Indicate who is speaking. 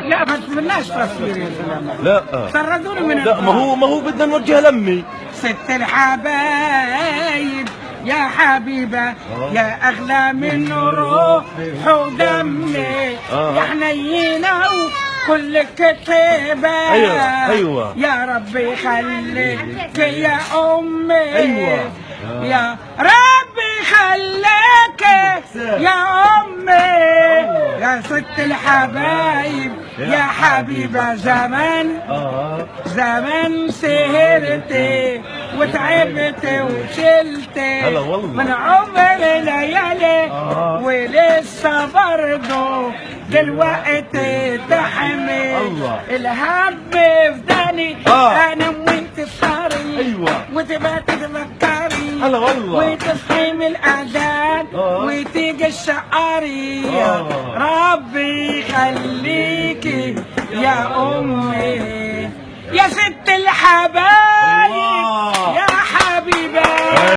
Speaker 1: لا ما تمناش تصوير يا زلمه.
Speaker 2: لا
Speaker 1: طردوني من
Speaker 2: لا، ما هو بدنا نوجه لمي.
Speaker 1: ست الحبايب يا حبيبة يا أغلى من روح ودمي يا حنينة وكل كتيبة.
Speaker 2: أيوة
Speaker 1: يا ربي يخليك يا أمي.
Speaker 2: أيوة
Speaker 1: يا ربي خليك يا أمي. يا ست الحبايب يا حبيبة زمان سهرتي وتعبتي وشلتي من عمر ليالي ولسه برضه دلوقتي تحمي الهم في داني. انا وانت تفطري وتبقى تتفكري وتصحي من الاذان وتيجي الشقاري. ربي يخليكي يا امي يا ست الحبايب